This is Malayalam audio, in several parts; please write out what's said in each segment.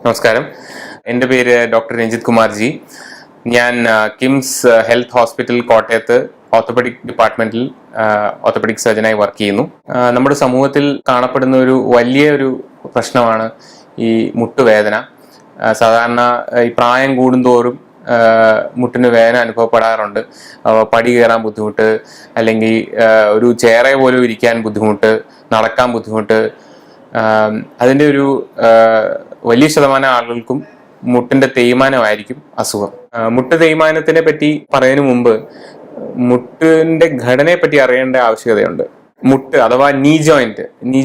നമസ്കാരം. എൻ്റെ പേര് ഡോക്ടർ രഞ്ജിത് കുമാർ ജി. ഞാൻ കിംസ് ഹെൽത്ത് ഹോസ്പിറ്റൽ കോട്ടയത്ത് ഓർത്തോപെഡിക് ഡിപ്പാർട്ട്മെന്റിൽ ഓർത്തോപെഡിക് സർജനായി വർക്ക് ചെയ്യുന്നു. നമ്മുടെ സമൂഹത്തിൽ കാണപ്പെടുന്ന ഒരു വലിയൊരു പ്രശ്നമാണ് ഈ മുട്ടുവേദന. സാധാരണ ഈ പ്രായം കൂടുന്തോറും മുട്ടിന് വേദന അനുഭവപ്പെടാറുണ്ട്. പടി കയറാൻ ബുദ്ധിമുട്ട്, അല്ലെങ്കിൽ ഒരു ചെയറെ പോലും ഇരിക്കാൻ ബുദ്ധിമുട്ട്, നടക്കാൻ ബുദ്ധിമുട്ട്. അതിൻ്റെ ഒരു വലിയ ശതമാനം ആളുകൾക്കും മുട്ടിന്റെ തേയ്മാനമായിരിക്കും അസുഖം. മുട്ട് തേയ്മാനത്തിനെ പറ്റി പറയുന്നതിന് മുമ്പ് മുട്ടിന്റെ ഘടനയെ പറ്റി അറിയേണ്ട ആവശ്യകതയുണ്ട്. മുട്ട് അഥവാ നീ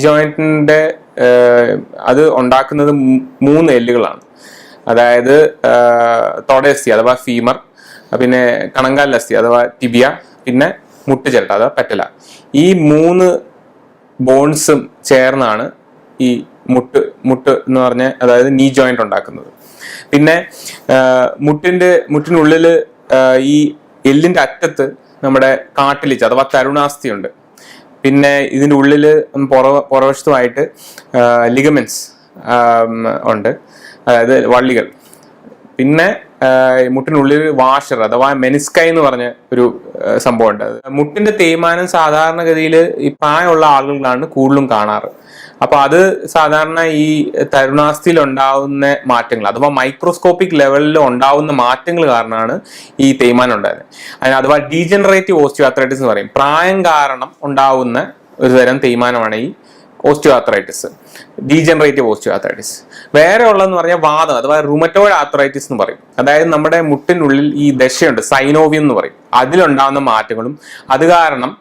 ജോയിന്റിന്റെ അത് ഉണ്ടാക്കുന്നത് 3 എല്ലുകളാണ്. അതായത് തോടയസ്ഥി അഥവാ ഫീമർ, പിന്നെ കണങ്കാലസ്ഥി അഥവാ ടിബിയ, പിന്നെ മുട്ടുചിരട്ട അഥവാ പെറ്റല. ഈ 3 ബോൺസും ചേർന്നാണ് ഈ മുട്ട് എന്ന് പറഞ്ഞ അതായത് നീ ജോയിന്റ് ഉണ്ടാക്കുന്നത്. പിന്നെ മുട്ടിനുള്ളിൽ ഈ എല്ലിന്റെ അറ്റത്ത് നമ്മുടെ കാട്ടിലിച്ച് അഥവാ തരുണാസ്ഥി ഉണ്ട്. പിന്നെ ഇതിൻ്റെ ഉള്ളിൽ പുറവശത്തുമായിട്ട് ലിഗമെന്റ്സ് ഉണ്ട്, അതായത് വള്ളികൾ. പിന്നെ മുട്ടിനുള്ളിൽ വാഷർ അഥവാ മെനിസ്കൈ എന്ന് പറഞ്ഞ ഒരു സംഭവം ഉണ്ട്. മുട്ടിന്റെ തേയ്മാനം സാധാരണഗതിയിൽ ഈ പ്രായമുള്ള ആളുകളാണ് കൂടുതലും കാണാറ്. അപ്പൊ അത് സാധാരണ ഈ തരുണാസ്ഥിയിൽ ഉണ്ടാവുന്ന മാറ്റങ്ങൾ അഥവാ മൈക്രോസ്കോപ്പിക് ലെവലിൽ ഉണ്ടാവുന്ന മാറ്റങ്ങൾ കാരണമാണ് ഈ തേയ്മാനം ഉണ്ടായത്. അഥവാ ഡീജനറേറ്റീവ് ഓസ്റ്റിയോആർത്രൈറ്റിസ് എന്ന് പറയും. പ്രായം കാരണം ഉണ്ടാവുന്ന ഒരു തരം തേയ്മാനമാണ് ഈ ഓസ്റ്റിയോആർത്രൈറ്റിസ്, ഡീജനറേറ്റീവ് ഓസ്റ്റിയോആർത്രൈറ്റിസ്. വേറെ ഉള്ളതെന്ന് പറഞ്ഞാൽ വാദം അഥവാ റുമറ്റോയിഡ് ആർത്രൈറ്റിസ് എന്ന് പറയും. അതായത് നമ്മുടെ മുട്ടിനുള്ളിൽ ഈ ദശയുണ്ട്, സൈനോവിയം എന്ന് പറയും. അതിലുണ്ടാകുന്ന മാറ്റങ്ങളും അത് കാരണം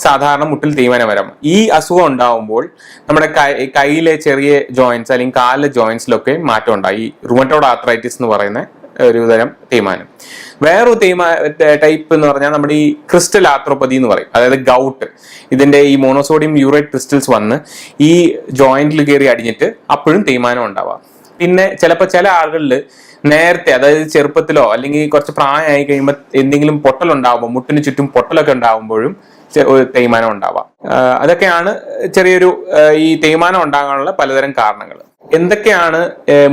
സാധാരണ മുട്ടിൽ തേയ്മാനം വരാം. ഈ അസുഖം ഉണ്ടാവുമ്പോൾ നമ്മുടെ കൈയിലെ ചെറിയ ജോയിന്റ്സ് അല്ലെങ്കിൽ കാലിലെ ജോയിന്റ്സിലൊക്കെ മാറ്റം ഉണ്ടായി. ഈ റുമറ്റോയിഡ് ആർത്രൈറ്റിസ് എന്ന് പറയുന്ന ഒരു തരം തേയ്മാനം. വേറൊരു ടൈപ്പ് എന്ന് പറഞ്ഞാൽ നമ്മുടെ ഈ ക്രിസ്റ്റൽ ആർത്രോപ്പതി എന്ന് പറയും. അതായത് ഗൗട്ട്. ഇതിന്റെ ഈ മോണോസോഡിയം യൂറേറ്റ് ക്രിസ്റ്റൽസ് വന്ന് ഈ ജോയിന്റിൽ കയറി അടിഞ്ഞിട്ട് അപ്പോഴും തേയ്മാനം ഉണ്ടാവാം. പിന്നെ ചില ആളുകളിൽ നേരത്തെ, അതായത് ചെറുപ്പത്തിലോ അല്ലെങ്കിൽ കുറച്ച് പ്രായമായി കഴിയുമ്പോൾ എന്തെങ്കിലും പൊട്ടലുണ്ടാവുമ്പോൾ, മുട്ടിന് ചുറ്റും പൊട്ടലൊക്കെ ഉണ്ടാവുമ്പോഴും തേയ്മാനം ഉണ്ടാവാം. അതൊക്കെയാണ് ചെറിയൊരു ഈ തേയ്മാനം ഉണ്ടാകാനുള്ള പലതരം കാരണങ്ങൾ. എന്തൊക്കെയാണ്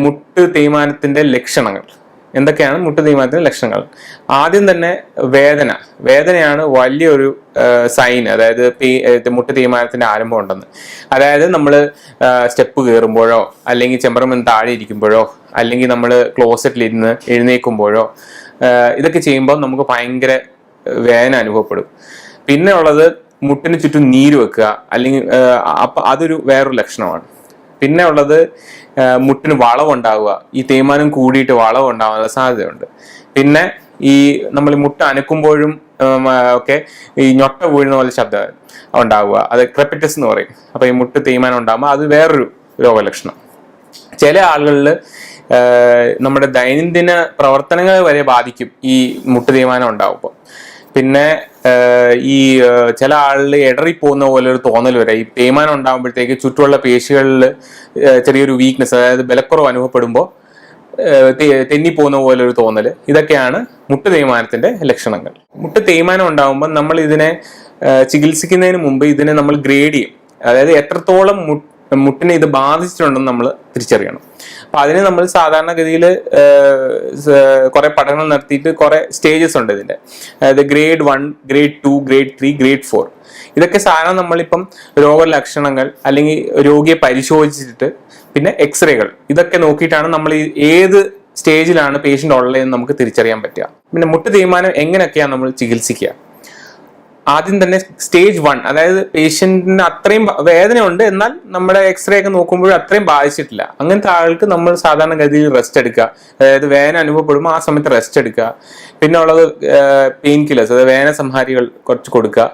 മുട്ട് തേയ്മാനത്തിന്റെ ലക്ഷണങ്ങൾ? ആദ്യം തന്നെ വേദനയാണ് വലിയൊരു സൈൻ, അതായത് മുട്ട് തേയ്മാനത്തിന്റെ ആരംഭം ഉണ്ടെന്ന്. അതായത് നമ്മൾ സ്റ്റെപ്പ് കയറുമ്പോഴോ അല്ലെങ്കിൽ ചെമ്പറമെന്ന് താഴെ ഇരിക്കുമ്പോഴോ അല്ലെങ്കിൽ നമ്മൾ ക്ലോസറ്റിലിരുന്ന് എഴുന്നേൽക്കുമ്പോഴോ ഇതൊക്കെ ചെയ്യുമ്പോൾ നമുക്ക് ഭയങ്കര വേദന അനുഭവപ്പെടും. പിന്നെ ഉള്ളത് മുട്ടിന് ചുറ്റും നീര് വെക്കുക, അല്ലെങ്കിൽ അതൊരു വേറൊരു ലക്ഷണമാണ്. പിന്നെ ഉള്ളത് മുട്ടിന് വളവുണ്ടാവുക, ഈ തേയ്മാനം കൂടിയിട്ട് വളവുണ്ടാവാനുള്ള സാധ്യതയുണ്ട്. പിന്നെ ഈ നമ്മൾ മുട്ട് അനക്കുമ്പോഴും ഒക്കെ ഈ ഞൊട്ട വീഴുന്ന പോലെ ശബ്ദം ഉണ്ടാവുക, അത് ക്രെപ്പിറ്റസ് എന്ന് പറയും. അപ്പൊ ഈ മുട്ട് തേയ്മാനം ഉണ്ടാകുമ്പോൾ അത് വേറൊരു രോഗലക്ഷണം. ചില ആളുകളിൽ നമ്മുടെ ദൈനംദിന പ്രവർത്തനങ്ങളെ വരെ ബാധിക്കും ഈ മുട്ട് തേയ്മാനം ഉണ്ടാവുമ്പോൾ. പിന്നെ ഈ ചില ആളിൽ ഇടറിപ്പോകുന്ന പോലെ ഒരു തോന്നൽ വരെ ഈ തേയ്മാനം ഉണ്ടാകുമ്പോഴത്തേക്ക് ചുറ്റുമുള്ള പേശികളിൽ ചെറിയൊരു വീക്ക്നെസ്, അതായത് ബലക്കുറവ് അനുഭവപ്പെടുമ്പോൾ തെന്നിപ്പോകുന്ന പോലെ ഒരു തോന്നൽ. ഇതൊക്കെയാണ് മുട്ട് തേയ്മാനത്തിന്റെ ലക്ഷണങ്ങൾ. മുട്ട് തേയ്മാനം ഉണ്ടാകുമ്പോൾ നമ്മൾ ഇതിനെ ചികിത്സിക്കുന്നതിന് മുമ്പ് ഇതിനെ നമ്മൾ ഗ്രേഡ് ചെയ്യും. അതായത് എത്രത്തോളം മുട്ടിനെ ഇത് ബാധിച്ചിട്ടുണ്ടെന്ന് നമ്മൾ തിരിച്ചറിയണം. അപ്പൊ അതിന് നമ്മൾ സാധാരണഗതിയിൽ കുറെ പഠനങ്ങൾ നടത്തിയിട്ട് കുറെ സ്റ്റേജസ് ഉണ്ട് ഇതിന്റെ. അതായത് ഗ്രേഡ് 1, ഗ്രേഡ് 2, ഗ്രേഡ് 3, ഗ്രേഡ് 4. ഇതൊക്കെ സാധാരണ നമ്മളിപ്പം രോഗലക്ഷണങ്ങൾ അല്ലെങ്കിൽ രോഗിയെ പരിശോധിച്ചിട്ട് പിന്നെ എക്സ്റേകൾ ഇതൊക്കെ നോക്കിയിട്ടാണ് നമ്മൾ ഏത് സ്റ്റേജിലാണ് പേഷ്യന്റ് ഉള്ളതെന്ന് നമുക്ക് തിരിച്ചറിയാൻ പറ്റുക. പിന്നെ മുട്ട് തേയ്മാനം എങ്ങനെയൊക്കെയാണ് നമ്മൾ ചികിത്സിക്കുക? ആദ്യം തന്നെ സ്റ്റേജ് 1, അതായത് പേഷ്യന്റിന് അത്രയും വേദനയുണ്ട് എന്നാൽ നമ്മുടെ എക്സ്റേ ഒക്കെ നോക്കുമ്പോഴും അത്രയും ബാധിച്ചിട്ടില്ല. അങ്ങനത്തെ ആൾക്ക് നമ്മൾ സാധാരണഗതിയിൽ റെസ്റ്റ് എടുക്കുക. അതായത് വേദന അനുഭവപ്പെടുമ്പോൾ ആ സമയത്ത് റെസ്റ്റ് എടുക്കുക. പിന്നെ ഉള്ളത് പെയിൻ കില്ലേഴ്സ്, അതായത് വേദന സംഹാരികൾ കുറച്ച് കൊടുക്കുക.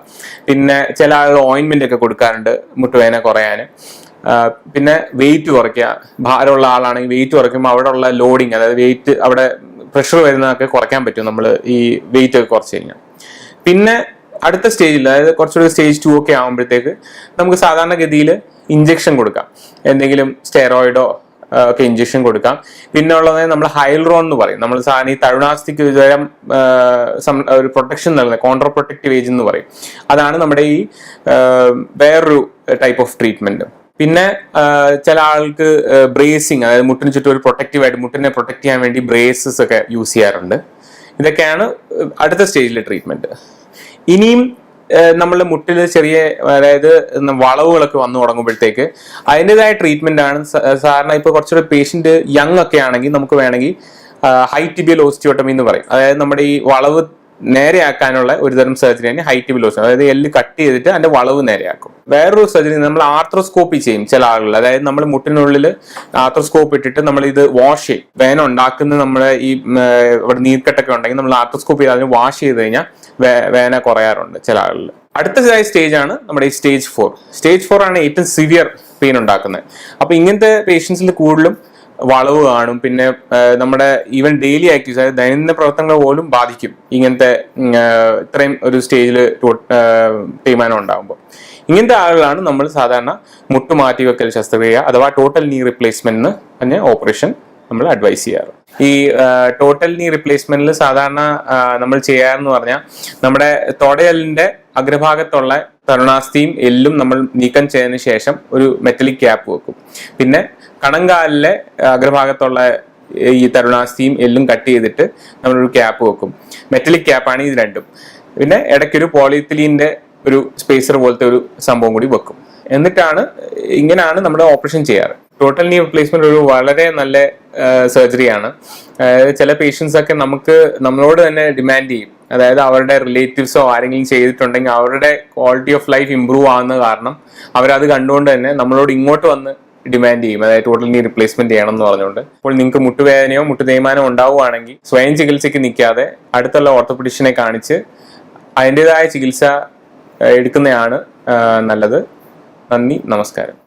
പിന്നെ ചില ആളുകൾ ഓയിൻമെന്റ് ഒക്കെ കൊടുക്കാറുണ്ട് മുട്ടുവേദന കുറയാൻ. പിന്നെ വെയിറ്റ് കുറയ്ക്കുക. ഭാരമുള്ള ആളാണെങ്കിൽ വെയിറ്റ് കുറയ്ക്കുമ്പോൾ അവിടെ ഉള്ള ലോഡിങ്, അതായത് വെയിറ്റ് അവിടെ പ്രഷർ വരുന്നതൊക്കെ കുറയ്ക്കാൻ പറ്റും നമ്മൾ ഈ വെയിറ്റ് ഒക്കെ കുറച്ച് കഴിഞ്ഞാൽ. പിന്നെ അടുത്ത സ്റ്റേജിൽ, അതായത് കുറച്ചുകൂടി സ്റ്റേജ് 2 ഒക്കെ ആകുമ്പോഴത്തേക്ക് നമുക്ക് സാധാരണഗതിയിൽ ഇഞ്ചക്ഷൻ കൊടുക്കാം. എന്തെങ്കിലും സ്റ്റെറോയിഡോ ഒക്കെ ഇഞ്ചക്ഷൻ കൊടുക്കാം. പിന്നെ ഉള്ളത് നമ്മൾ ഹൈൽറോൺ എന്ന് പറയും. നമ്മൾ സാധാരണ ഈ തരുണാസ്ഥിക്ക് ഒരുതരം ഒരു പ്രൊട്ടക്ഷൻ നൽകുന്നത് കോൺട്രാ പ്രൊട്ടക്റ്റീവ് ഏജ് എന്ന് പറയും. അതാണ് നമ്മുടെ ഈ വേറൊരു ടൈപ്പ് ഓഫ് ട്രീറ്റ്മെന്റ്. പിന്നെ ചില ആൾക്ക് ബ്രേസിങ്, അതായത് മുട്ടിന് ചുറ്റും ഒരു പ്രൊട്ടക്റ്റീവായിട്ട് മുട്ടിനെ പ്രൊട്ടക്ട് ചെയ്യാൻ വേണ്ടി ബ്രേസസ് ഒക്കെ യൂസ് ചെയ്യാറുണ്ട്. ഇതൊക്കെയാണ് അടുത്ത സ്റ്റേജിലെ ട്രീറ്റ്മെന്റ്. ഇനിയും നമ്മളുടെ മുട്ടിൽ ചെറിയ, അതായത് വളവുകളൊക്കെ വന്നു തുടങ്ങുമ്പോഴത്തേക്ക് അതിൻ്റെതായ ട്രീറ്റ്മെന്റ് ആണ്. സാധാരണ ഇപ്പൊ കുറച്ചുകൂടെ പേഷ്യന്റ് യങ് ഒക്കെ ആണെങ്കിൽ നമുക്ക് വേണമെങ്കിൽ ഹൈ ടിബിയൽ ഓസ്റ്റിയോട്ടമി എന്ന് പറയും. അതായത് നമ്മുടെ ഈ വളവ് നേരെയാക്കാനുള്ള ഒരു തരം സർജറിയാണ് ഹൈ ടിബിയൽ ഓസ്റ്റിയോട്ടമി. അതായത് എല്ല് കട്ട് ചെയ്തിട്ട് അതിന്റെ വളവ് നേരെയാക്കും. വേറൊരു സർജറി നമ്മൾ ആർത്രോസ്കോപ്പി ചെയ്യും ചില ആളുകൾ. അതായത് നമ്മൾ മുട്ടിനുള്ളിൽ ആർത്രോസ്കോപ്പ് ഇട്ടിട്ട് നമ്മൾ ഇത് വാഷ് ചെയ്യും. വേന ഉണ്ടാക്കുന്ന നമ്മുടെ ഈ ഇവിടെ നീർക്കെട്ടൊക്കെ ഉണ്ടെങ്കിൽ നമ്മൾ ആർത്രോസ്കോപ്പ് ചെയ്ത് അതിന് വാഷ് ചെയ്ത് കഴിഞ്ഞാൽ വേന കുറയാറുണ്ട് ചില ആളുകളിൽ. അടുത്തതായ സ്റ്റേജ് ആണ് നമ്മുടെ ഈ സ്റ്റേജ് 4. സ്റ്റേജ് 4 ആണ് ഏറ്റവും സിവിയർ പെയിൻ ഉണ്ടാക്കുന്നത്. അപ്പൊ ഇങ്ങനത്തെ പേഷ്യൻസിൽ കൂടുതലും വളവ് കാണും. പിന്നെ നമ്മുടെ ഈവൻ ഡെയിലി ആക്ടിവിറ്റീസ്, അതായത് ദൈനംദിന പ്രവർത്തനങ്ങൾ പോലും ബാധിക്കും ഇങ്ങനത്തെ ഇത്രയും ഒരു സ്റ്റേജിൽ തേയ്മാനം ഉണ്ടാകുമ്പോൾ. ഇങ്ങനത്തെ ആളുകളാണ് നമ്മൾ സാധാരണ മുട്ടുമാറ്റിവെക്കൽ ശസ്ത്രക്രിയ അഥവാ ടോട്ടൽ നീ റിപ്ലേസ്മെന്റിന് തന്നെ ഓപ്പറേഷൻ നമ്മൾ അഡ്വൈസ് ചെയ്യാറ്. ഈ ടോട്ടൽ നീ റിപ്ലേസ്മെന്റിൽ സാധാരണ നമ്മൾ ചെയ്യാറെന്ന് പറഞ്ഞാൽ നമ്മുടെ തൊടയെല്ലിന്റെ അഗ്രഭാഗത്തുള്ള തരുണാസ്ഥിയും എല്ലും നമ്മൾ നീക്കം ചെയ്തതിന് ശേഷം ഒരു മെറ്റലിക് ക്യാപ്പ് വെക്കും. പിന്നെ കണങ്കാലിലെ അഗ്രഭാഗത്തുള്ള ഈ തരുണാസ്ഥിയും എല്ലും കട്ട് ചെയ്തിട്ട് നമ്മളൊരു ക്യാപ്പ് വെക്കും. മെറ്റലിക് ക്യാപ്പാണ് ഇത് രണ്ടും. പിന്നെ ഇടയ്ക്കൊരു പോളിയെത്തിലീന്റെ ഒരു സ്പേസർ പോലത്തെ ഒരു സംഭവം കൂടി വെക്കും. ഇങ്ങനെയാണ് നമ്മൾ ഓപ്പറേഷൻ ചെയ്യാറ്. ടോട്ടൽ നീ റിപ്ലേസ്മെന്റ് ഒരു വളരെ നല്ല സർജറിയാണ്. അതായത് ചില പേഷ്യൻസ് ഒക്കെ നമ്മളോട് തന്നെ ഡിമാൻഡ് ചെയ്യും. അതായത് അവരുടെ റിലേറ്റീവ്സോ ആരെങ്കിലും ചെയ്തിട്ടുണ്ടെങ്കിൽ അവരുടെ ക്വാളിറ്റി ഓഫ് ലൈഫ് ഇമ്പ്രൂവ് ആവുന്ന കാരണം അവരത് കണ്ടുകൊണ്ട് തന്നെ നമ്മളോട് ഇങ്ങോട്ട് വന്ന് ഡിമാൻഡ് ചെയ്യും. അതായത് ടോട്ടൽ നീ റിപ്ലേസ്മെന്റ് ചെയ്യണം എന്ന് പറഞ്ഞുകൊണ്ട്. അപ്പോൾ നിങ്ങൾക്ക് മുട്ടുവേദനയോ മുട്ടുതേയ്മാനോ ഉണ്ടാവുകയാണെങ്കിൽ സ്വയം ചികിത്സയ്ക്ക് നിൽക്കാതെ അടുത്തുള്ള ഓർത്തോപെഡിഷനെ കാണിച്ച് അതിൻ്റെതായ ചികിത്സ എടുക്കുന്നതാണ് നല്ലത്. നന്ദി, നമസ്കാരം.